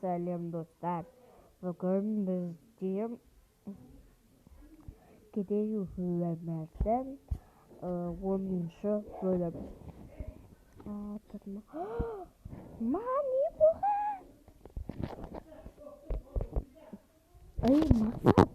Сәлем достар. Бүгін бізде кедей өмірдің 10-шы бөлім. Маған не болған? Мақсат.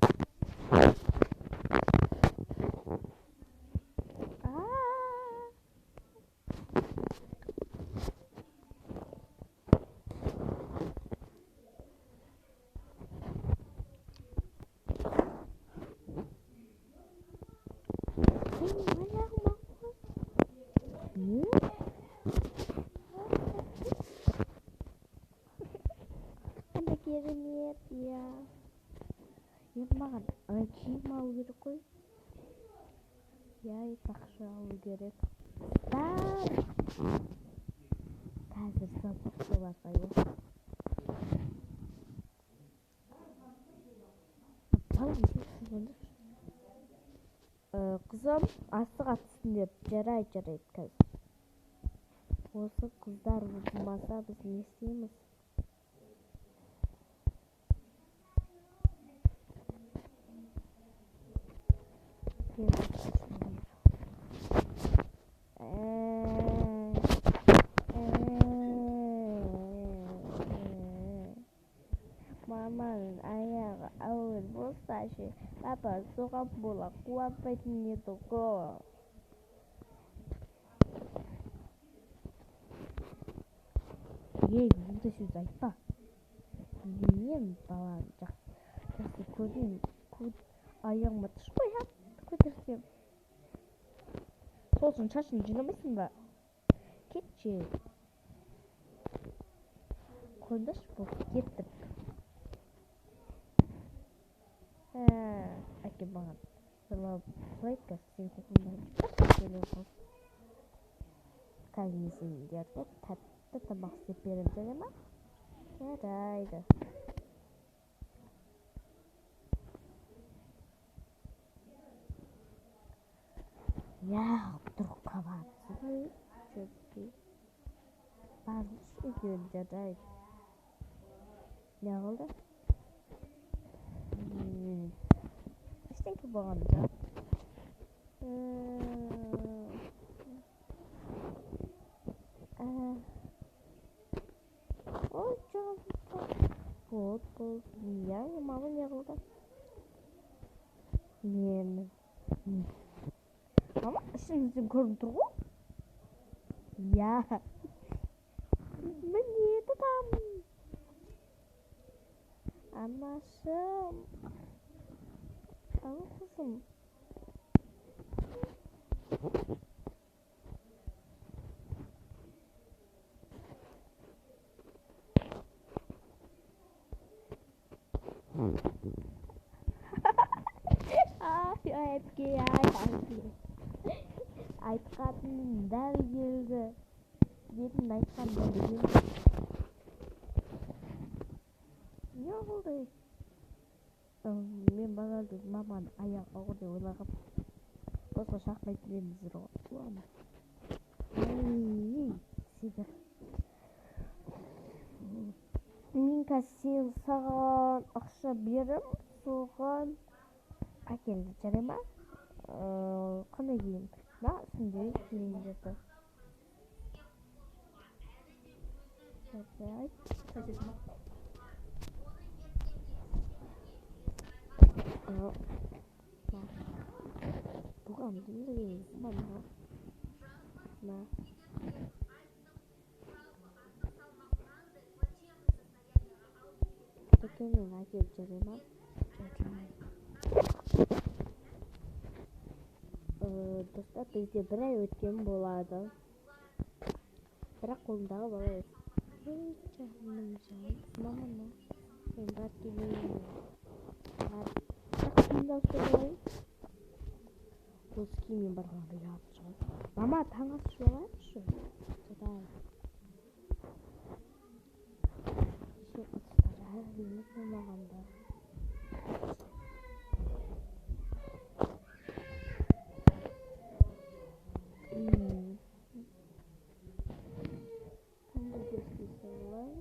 Керемет, я. Маған киім алу керек қой. Ақша алу керек. Қазір сатып басайын. Қызым, асық атсын деп, жарайды қазір. Осы қыздар ұзымаса біз не істейміз? Маманың аяғы ауыр болса ше, папа соған бола қуанбайтын еді ғой. Бұндай сөз айтпа. Мен баланы жақсы көрмеймін. Аяғыма түш қоям, көтерсем. Сол үшін шашын жинамайсың ба? Кетші. Қойдашы болып кеттіп. Әке маған сылайка сен көкімді кәлмесіңдерді тәтті тамақ істеп берем және ма? Жарайды. Тұрып қабатсың жөпке. Барғыш үйден жарайды. Не қылды? Ештеңке болған жоқ. Ой, жоқ. Болды. Мама не қылды? Мені. Мама, ішіңізден көрініп тұр ғой? Міне тұтам. Анашым. Қызым. Әпке, айтқаным дәл келді. Дедің айтқан дәл келді. Не болды? Мен бағалды маман аяқ ауыр деп ойлағып. Босқа шақпайтын едіңіздер ғой. Сидір. Мен қазір саған ақша берім, соған әкелді, жарай ма? Қандай киім? Үстінде киімдерді. Жарайды. Бұған білдіңіз ба? Әкемнен әкеліп жарай ма? Достар, бізде бір ай өткен болады. Бірақ қолымдағы бала өткен. Маманы. Мен бар келейін. Қиындау сөйлейін. Осы киіммен барғанды ұялып шығады. Мама, таң асып алайықшы. Жарайды. Әрине болмағанда. Қандай көзге салайын?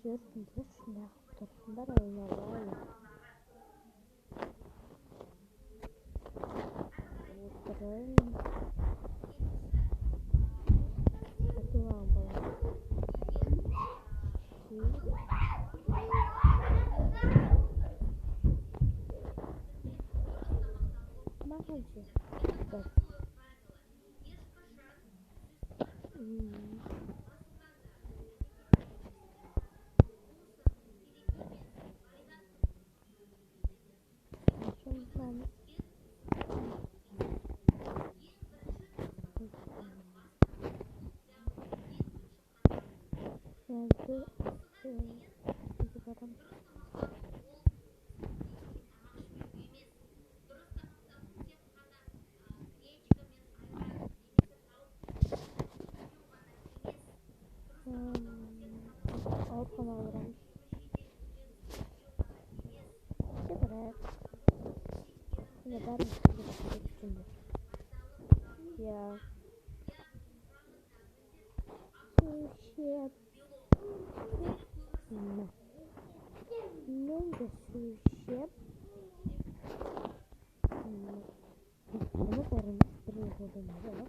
Жүрдіңдер шұнақ тұрсындар ойнауға отырайын. Атылған болады. Маған ше. Aurxonalarım. Seberat. Yine ben düşündüm. Ya. Sushi. Много sushi. Bunu karıştırıyorum da.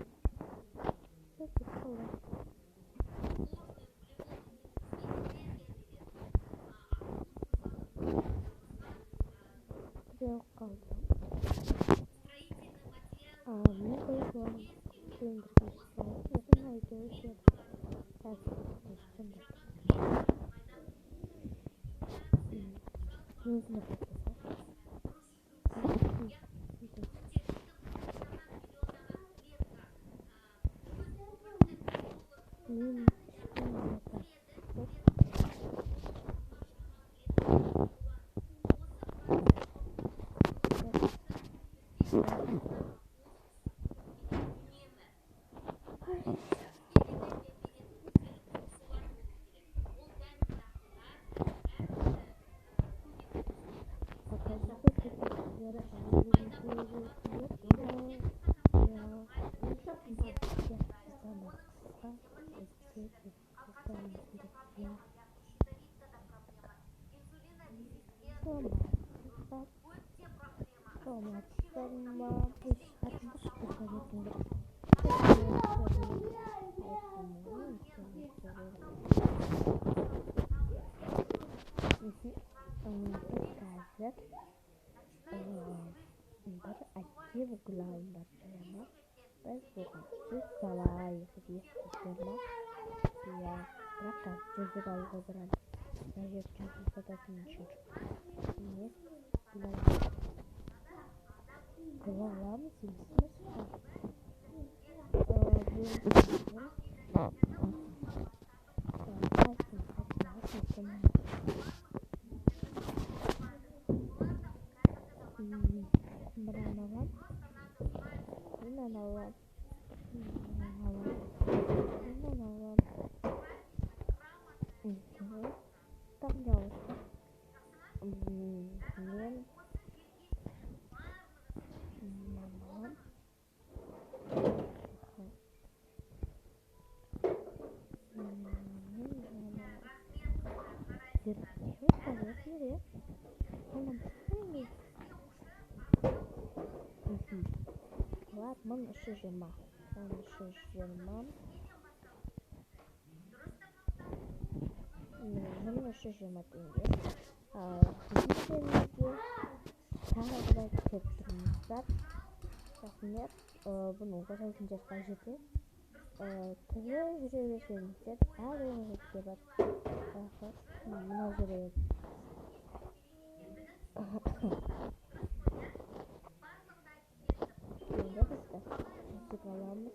Çok kolay. Yok kaldı. Ne koyuyorum? Blender yapın haydi şey. Нужно bir gulayin başlayalım. Biz bugün salay yapacağız. Ya, bırakın cüzü bayıldıran. Ben yapacağım sadakını şur. Ne? Gulalar mısınız? Так делать. Ладно, шижима. Bunu şaşırma deyince. Bizimkilerimizde tağda köpürmüşler. Rahmet bunu kaçıncı yaşta Tırı yürüyüşümüzde her yönümüzde bak. Münazara yok. Şimdi biz de müzikalarımız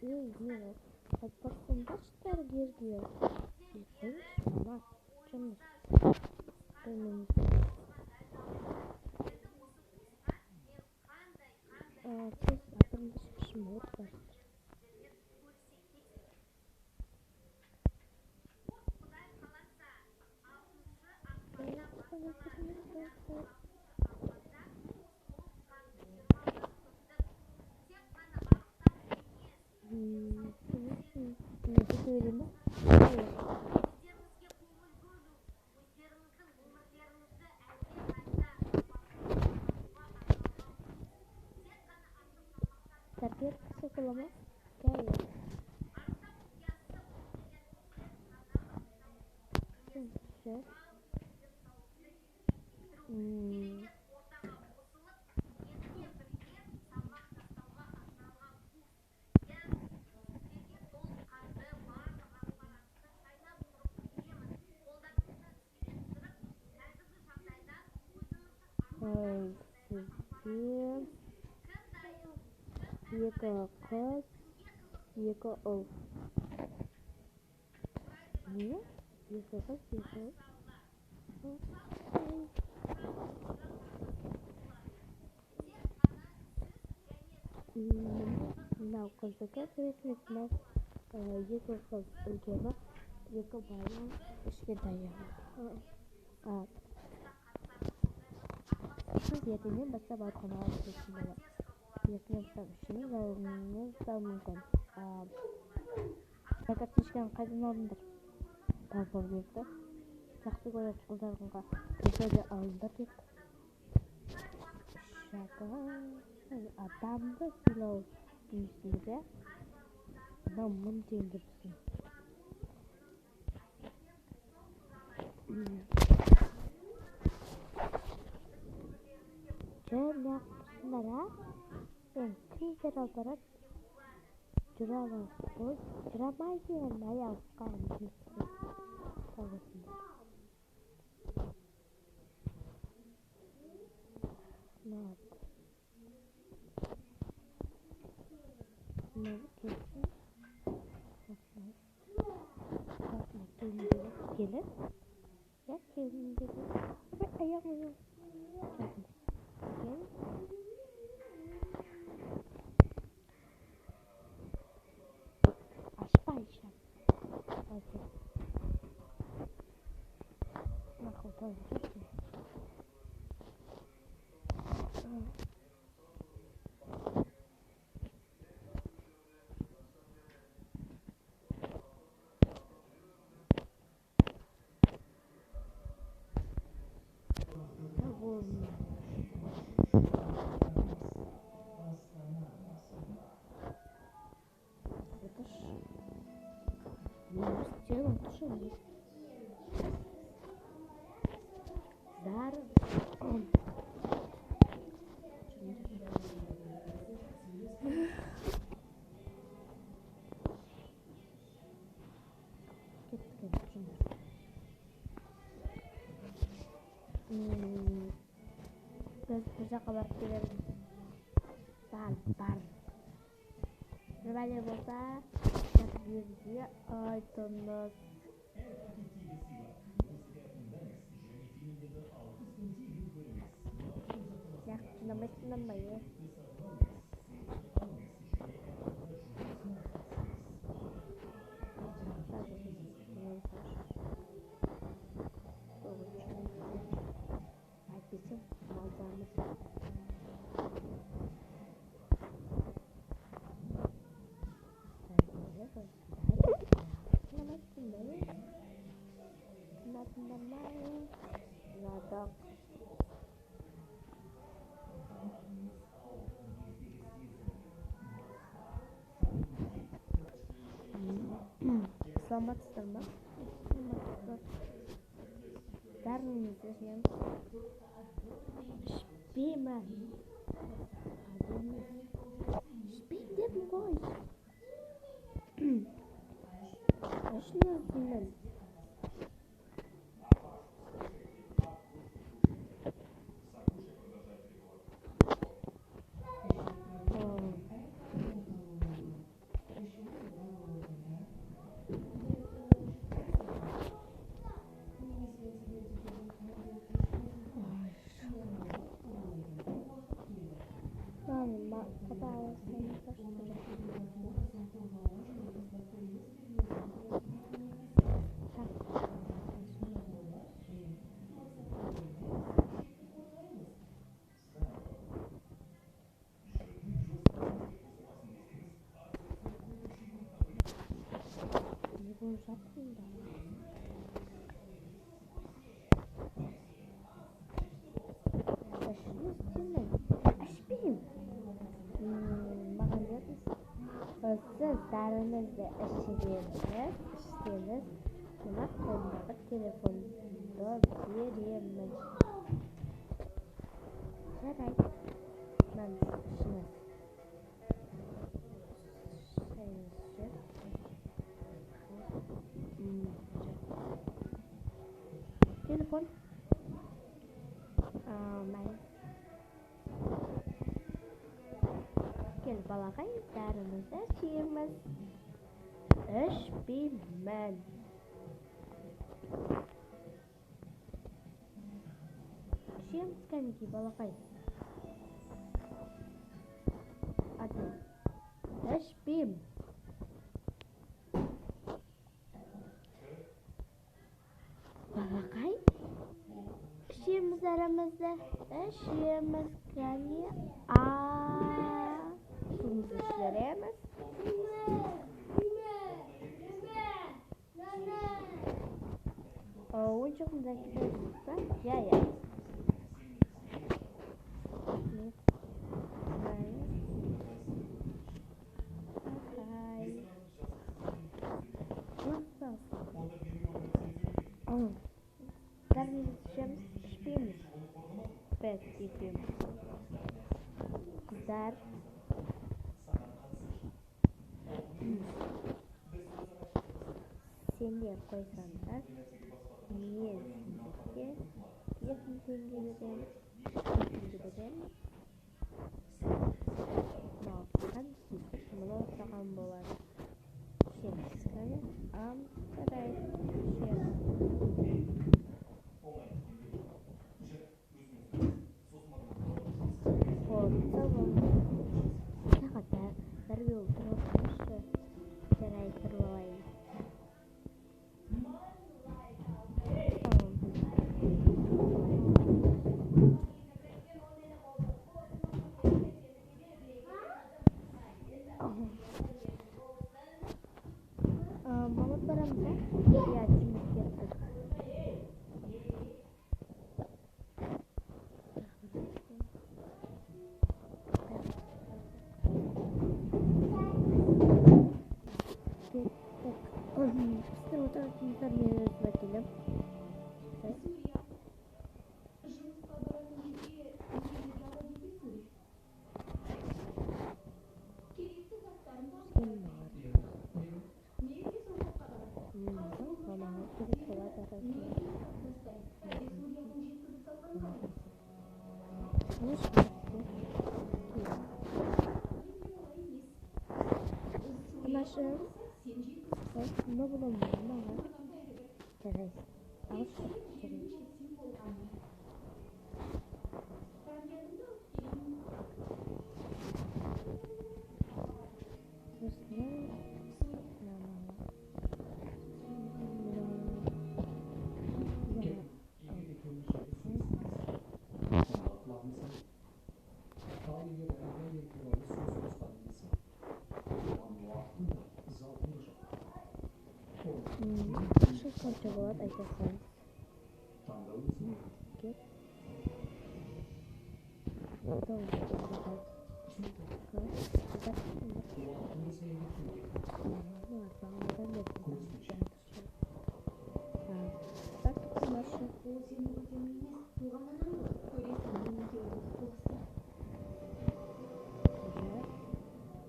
Şimdi iyi. Bak baksın başlar gir diyor. Şuna açmış. Benim siz atılmış kişimi var. Ne söyleyeyim mi? Hayır. Terbiye psikolama. Gel. Güzel. Sizin екі қыз, екі ұл. Не? Екі қыз, екі ұл. Мынау қыздікі суретіне мынау екі қыз үлкені, екі баланың кішкентайы. Siz ертеңнен бастап ауруханаға түсетін болады. Ертеңнен бастап ішіңіз ауруыңыз да мүмкін. Карточканы қайдан алдыңдар? Табып берді. Жақсы көретін қыздарыңға көшеде алыңдар деп. Адамды сыйлау дейсіңіз, мынау 1000 теңге біздің. Неғып тұрсыңдар, Мен кімдер алдарат жүре аласыз ғой. Жүрамайды енді аяғысқа жұмысты табасыңдар. Келin. Ya kelin dedi. Ama ayağımı Aşpayşem. Hadi. Nakıl tanışır ki. Сделаем тушение. Зараз. Biz kabar verelim. Bar. Berbalik bolsa, bizga aytamiz. Yaxshi nima ya? Bizim malzamız. Selamat mı? Darınız yaşayan Şpime Şpide mi koy? Yaşınızın ben Konuşatayım da. Aşırı istiyorum. Aşbim. Bakın görüyorsunuz. Siz derinizde işleyiniz. Buna konuda telefonda vereyim. Жарай. Ben şunu telefon. Ben gel balakay darımızda şiirimiz. İş bilmem. Şiirimiz kanki balakay. Eşbim. Balakay. Işığımız aramızda. Işığımız geliyor. Sumuz işlerimiz. Oyuncağımızdaki de ya. Kardeşim işbirimiz. Evet, işbirimiz. Kızlar. Sen de koysanlar. Niye sizce? Yakın tengereden. Maafkan siz melakukan bolar. Şimdi sekali. Kadar. Tamam. Ne kadar bir yol tutmuştu. Ceray tırlayın. Mama paramda ihtiyacımız yaptık. Size o tarz insanları bakalım. Anlaşılır. Ne bulalım ama Ceray. Al Ceray. Şu çikolata ayırsanız. Git. Tamam.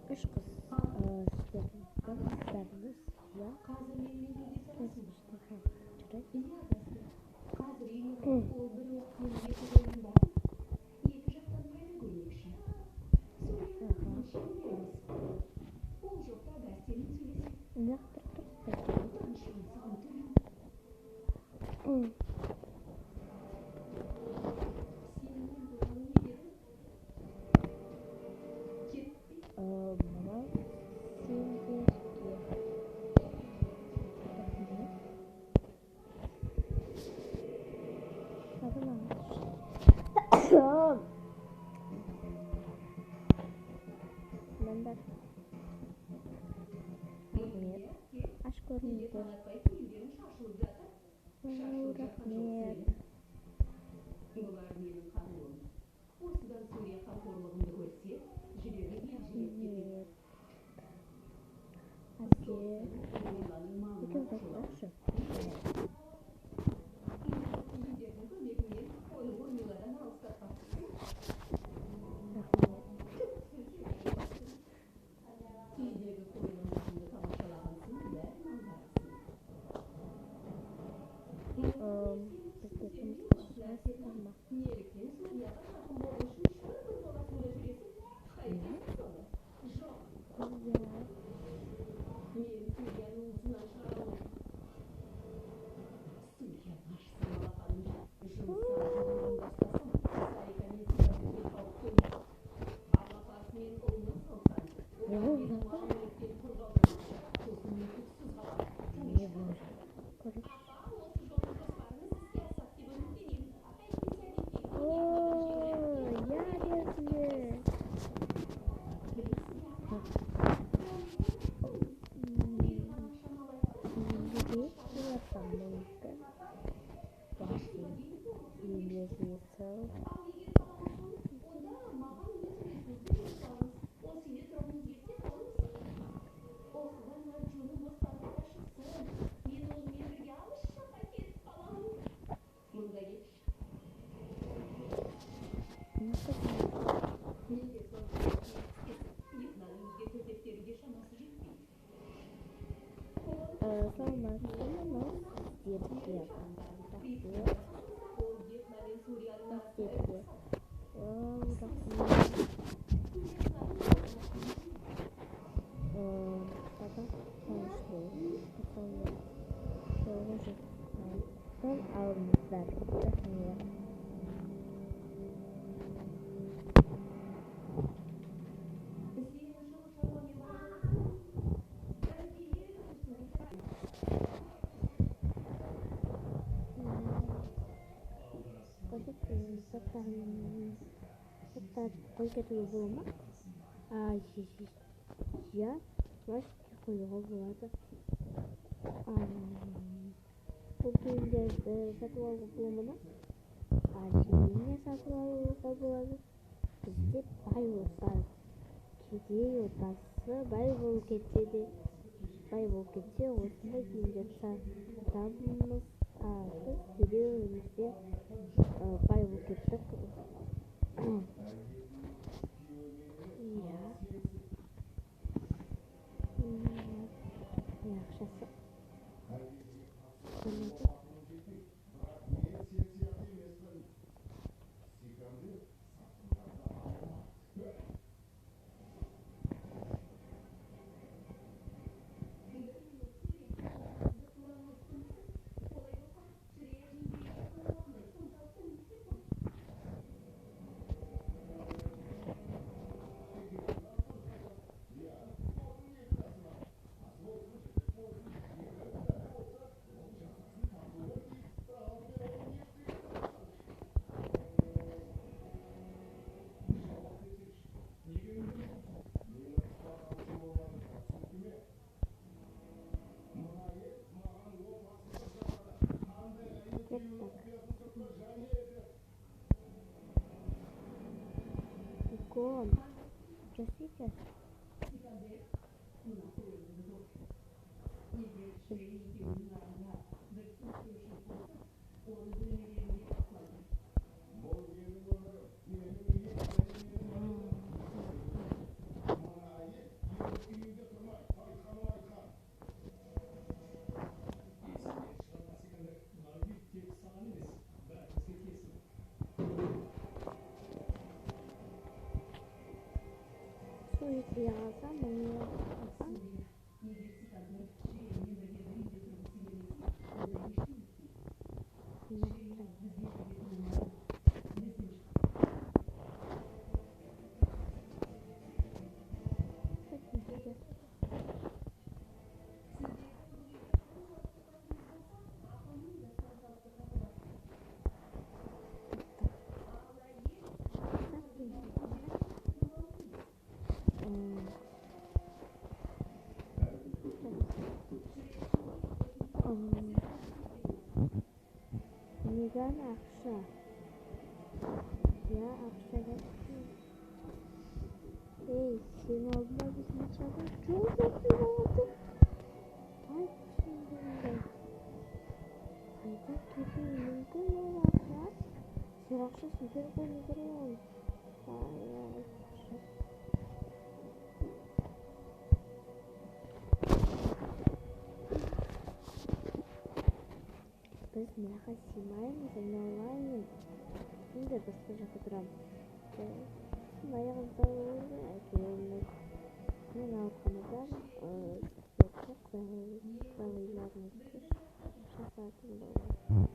Üç kız. Kızlarımız ya. Ben de aşk görünüyor. Рахмет. Рахмет. Әке. Бөтен қайтпақшы. Kettle bulmak. Ya, başka koyuyor burada. Bugün de satu bulumuna. Aciline satu bulamadı. Bizde Bible kedi yotası Bible kedi olsa gidince kitabımız kız videomuzda Bible kedi Yaxshisi. Gol. Jessica. Biasa menyiapkan Меган ақша. Я ақшаға түсемін. Ей, сен алдында біздің ақшаға жол жасай алады. Ай, түсіндірімді. Қайда кетуі мүмкін ол ақша? Сен ақшасын кері қойып тұрған. Ай, ақша. Біз мынаға сыймаймыз, айналайын. Енді басқа жаққа тұрамыз. Аяғымызда болды, әкелеміз. Мен ауруханадан балаларымызды шақыратын боламын.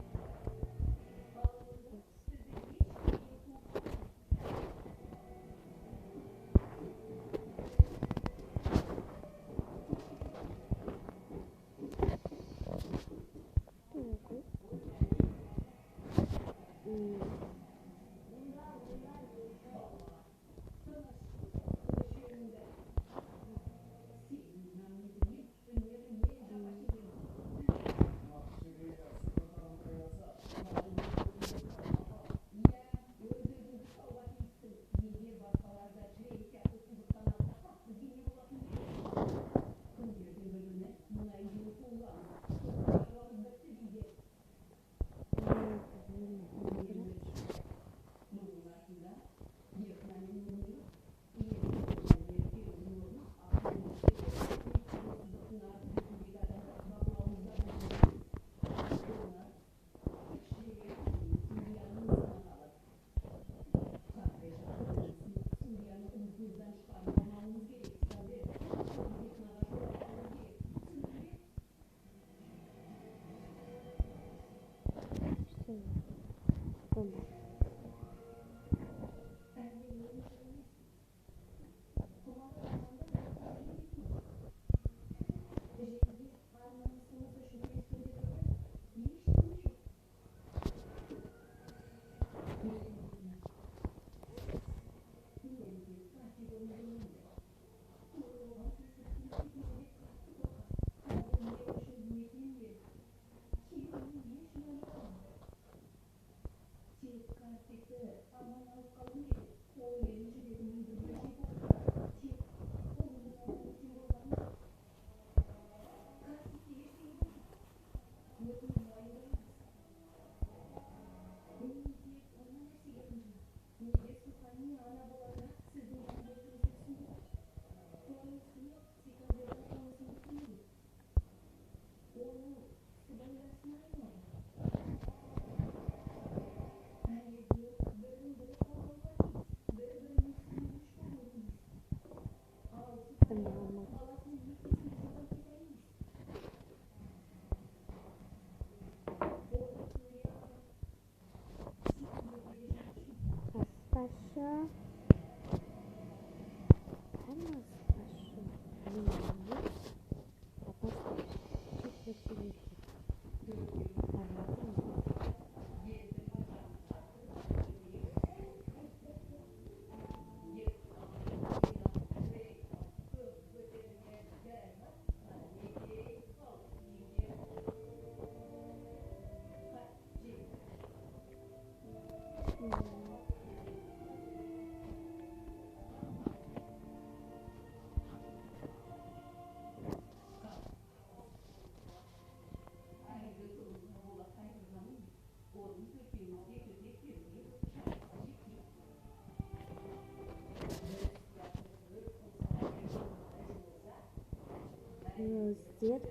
Дед,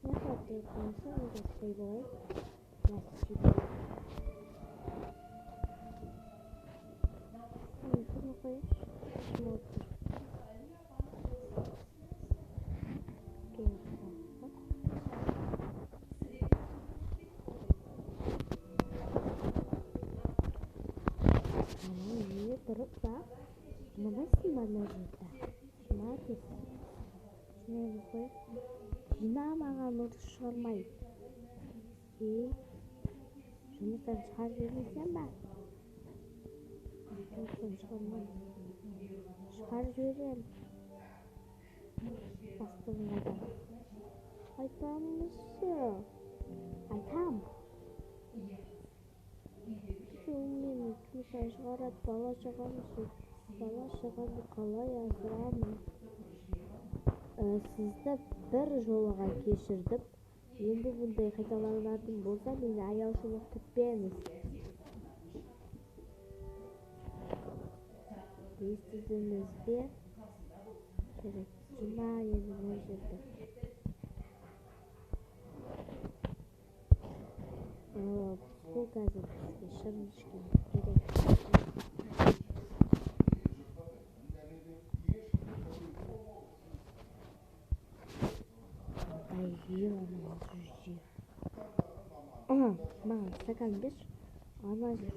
я хотел консоль за своего ящика. Смотришь? Terus pak, mana sih mana kita? Mati. Ini gue, nama ngalur shormai. Жұмыстан шығарып жібермесем ба? Жұмыстан шығармаймын. Шығарып жіберем. Бастығына да. Айтамыз. Айтам. шығарады, бала шағамды қалай асырамын? Сізді бір жолға кешірдім. Енді бұндай қайталанатын болса, мені аяушылық күтпеңіз. Естідіңіз бе? Керек, жұма енді мына жерде. Бұл қазір бізге шырын ішкен керек. Маған стакан берші. Ана жүр.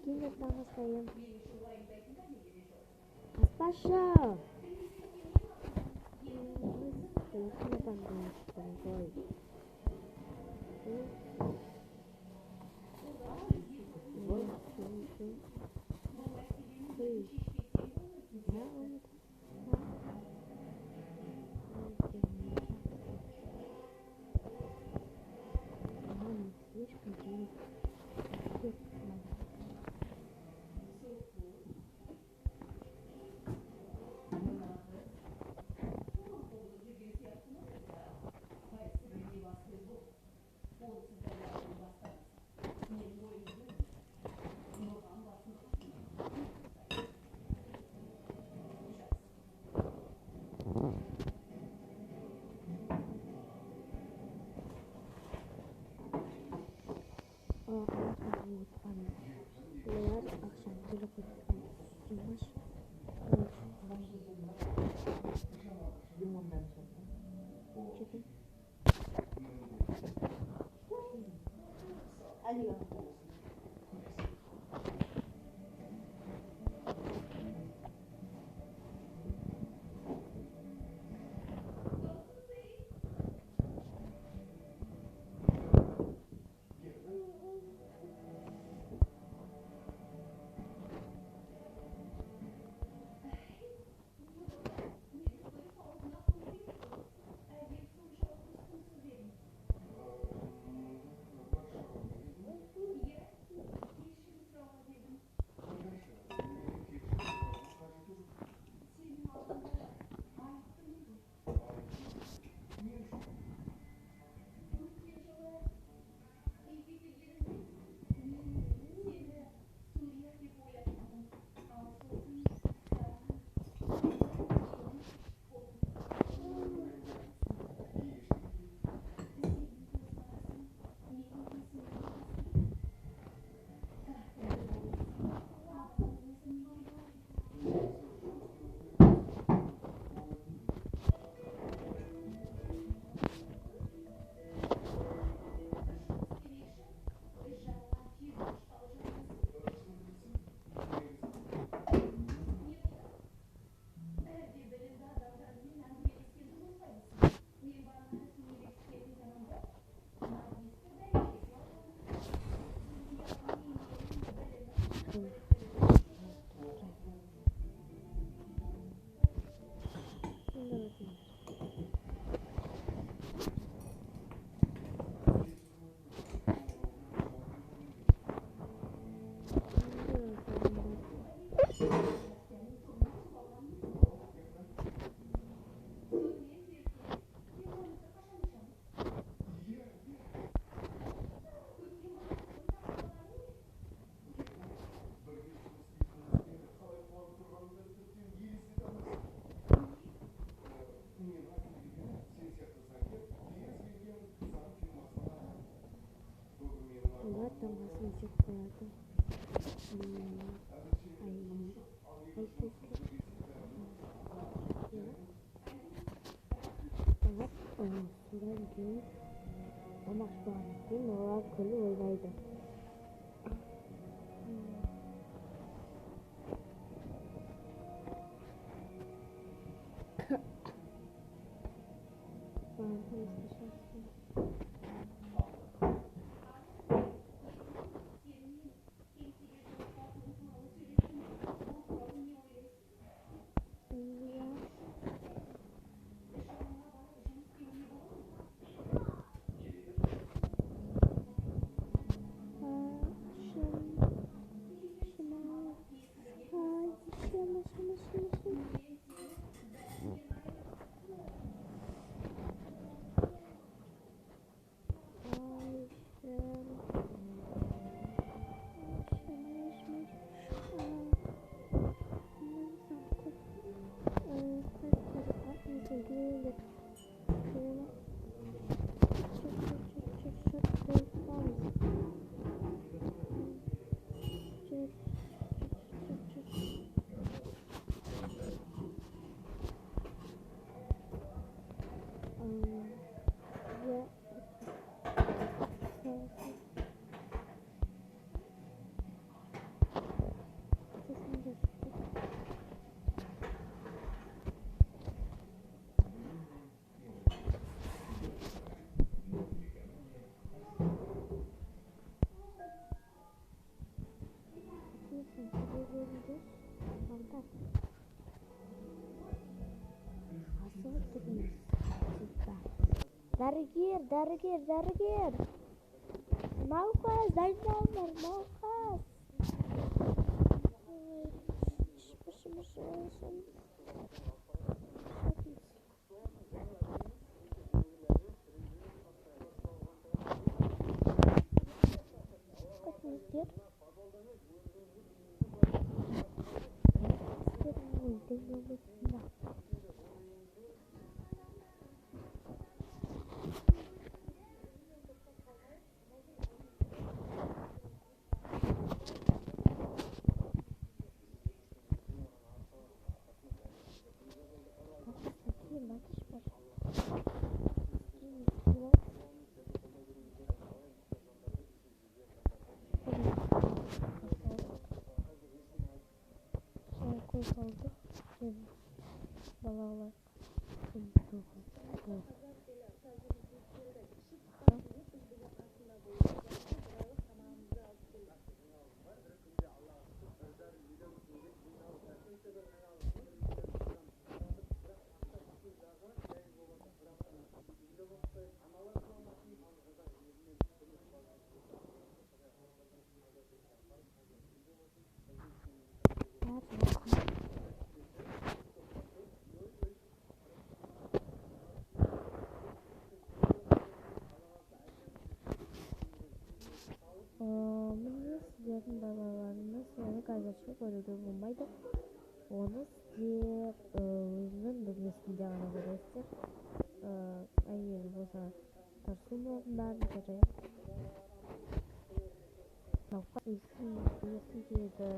Кинет на своем. Аспаша! Телефона пандой. Олар тамасын жеп қояды. Содан кейін тамақ ішпегеннен кейін олар күліп ойнайды. Дәрігер! Науқас, дайындалыңдар, науқас! Балалар. Міне сіздердің балаларыңыз оны қазірше көруге болмайды. Оны сіздер өзінің бөлмесінде ғана көресіздер. Әйел болса дұрыстың орындарын жарайып. Науқас есін жиды.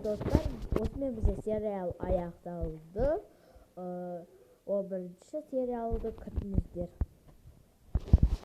Dostlar, osымен бізде сериал аяқталды. О бірінші сериалды күтіңіздер.